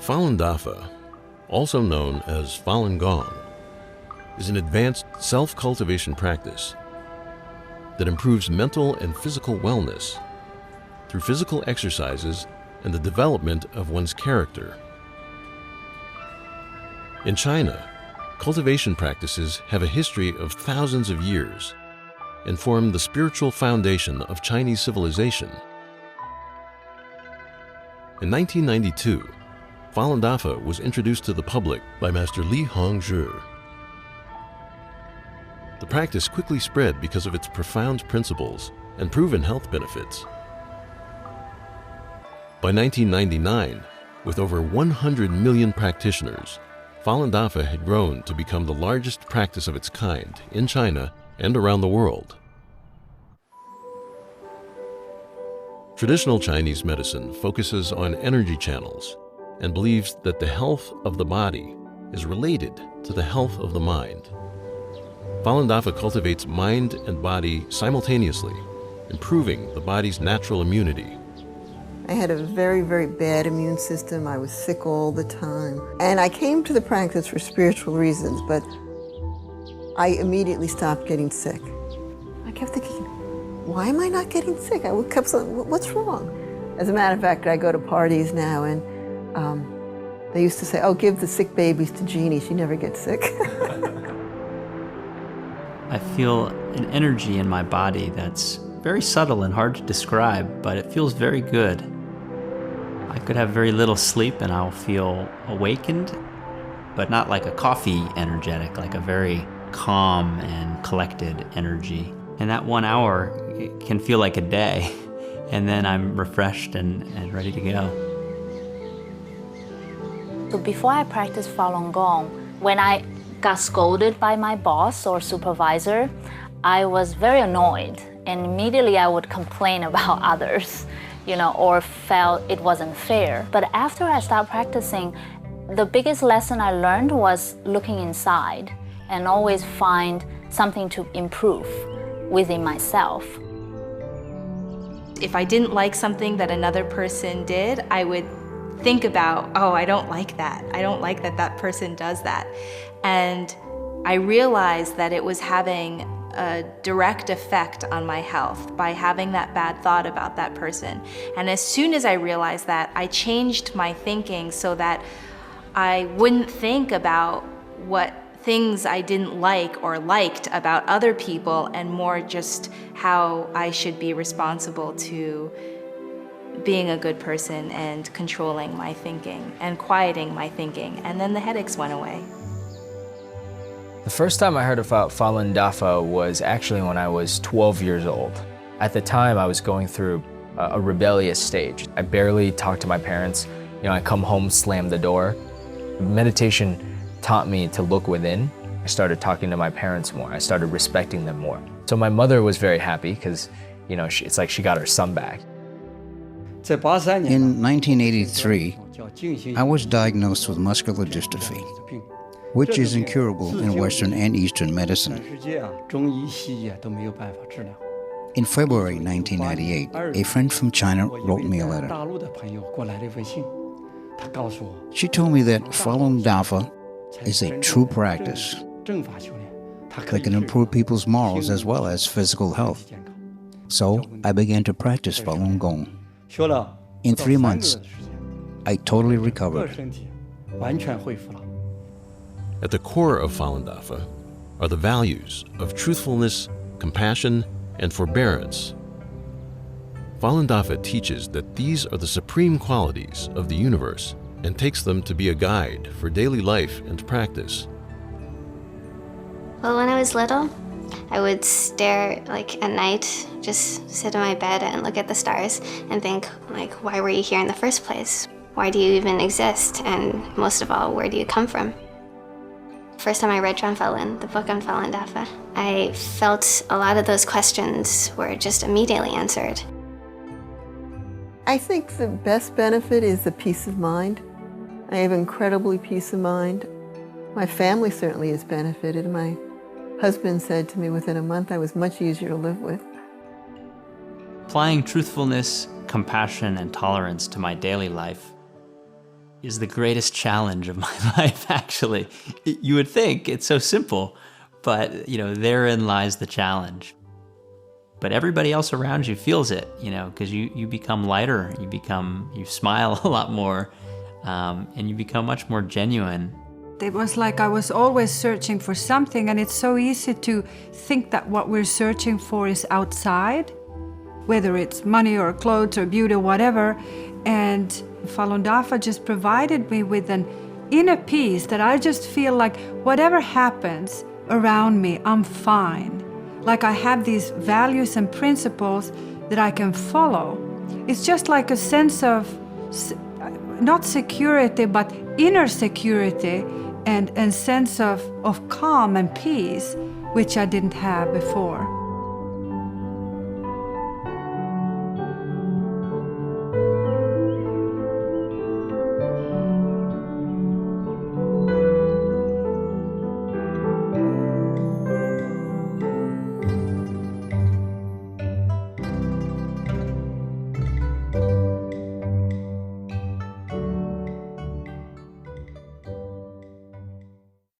Falun Dafa, also known as Falun Gong, is an advanced self-cultivation practice that improves mental and physical wellness through physical exercises and the development of one's character. In China, cultivation practices have a history of thousands of years and form the spiritual foundation of Chinese civilization. In 1992, Falun Dafa was introduced to the public by Master Li Hongzhi. The practice quickly spread because of its profound principles and proven health benefits. By 1999, with over 100 million practitioners, Falun Dafa had grown to become the largest practice of its kind in China and around the world. Traditional Chinese medicine focuses on energy channels and believes that the health of the body is related to the health of the mind. Falun Dafa cultivates mind and body simultaneously, improving the body's natural immunity. I had a very, very bad immune system. I was sick all the time. And I came to the practice for spiritual reasons, but I immediately stopped getting sick. I kept thinking, why am I not getting sick? I kept saying, what's wrong? As a matter of fact, I go to parties now, and they used to say, oh, give the sick babies to Jeannie. She never gets sick. I feel an energy in my body that's very subtle and hard to describe, but it feels very good. I could have very little sleep and I'll feel awakened, but not like a coffee energetic, like a very calm and collected energy. And that 1 hour it can feel like a day, and then I'm refreshed and ready to go. So before I practiced Falun Gong, when I got scolded by my boss or supervisor, I was very annoyed, and immediately I would complain about others, or felt it wasn't fair. But after I started practicing, the biggest lesson I learned was looking inside and always find something to improve within myself. If I didn't like something that another person did, I would think about, oh, I don't like that. I don't like that that person does that. And I realized that it was having a direct effect on my health by having that bad thought about that person. And as soon as I realized that, I changed my thinking so that I wouldn't think about what things I didn't like or liked about other people, and more just how I should be responsible to being a good person and controlling my thinking and quieting my thinking. And then the headaches went away. The first time I heard about Falun Dafa was actually when I was 12 years old. At the time, I was going through a rebellious stage. I barely talked to my parents. I come home, slam the door. Meditation taught me to look within. I started talking to my parents more. I started respecting them more. So my mother was very happy because, it's like she got her son back. In 1983, I was diagnosed with muscular dystrophy, which is incurable in Western and Eastern medicine. In February 1998, a friend from China wrote me a letter. She told me that Falun Dafa is a true practice that can improve people's morals as well as physical health. So I began to practice Falun Gong. In 3 months, I totally recovered. At the core of Falun Dafa are the values of truthfulness, compassion, and forbearance. Falun Dafa teaches that these are the supreme qualities of the universe and takes them to be a guide for daily life and practice. Well, when I was little, I would stare at night, just sit in my bed and look at the stars and think, why were you here in the first place? Why do you even exist? And most of all, where do you come from? First time I read Zhuan Falun, the book on Falun Dafa, I felt a lot of those questions were just immediately answered. I think the best benefit is the peace of mind. I have incredibly peace of mind. My family certainly has benefited. My husband said to me within a month I was much easier to live with. Applying truthfulness, compassion, and tolerance to my daily life is the greatest challenge of my life, actually. You would think it's so simple, but therein lies the challenge. But everybody else around you feels it, because you become lighter, you smile a lot more, and you become much more genuine. It was like I was always searching for something, and it's so easy to think that what we're searching for is outside, whether it's money or clothes or beauty or whatever. And Falun Dafa just provided me with an inner peace that I just feel like whatever happens around me, I'm fine. Like I have these values and principles that I can follow. It's just like a sense of, not security, but inner security and sense of calm and peace, which I didn't have before.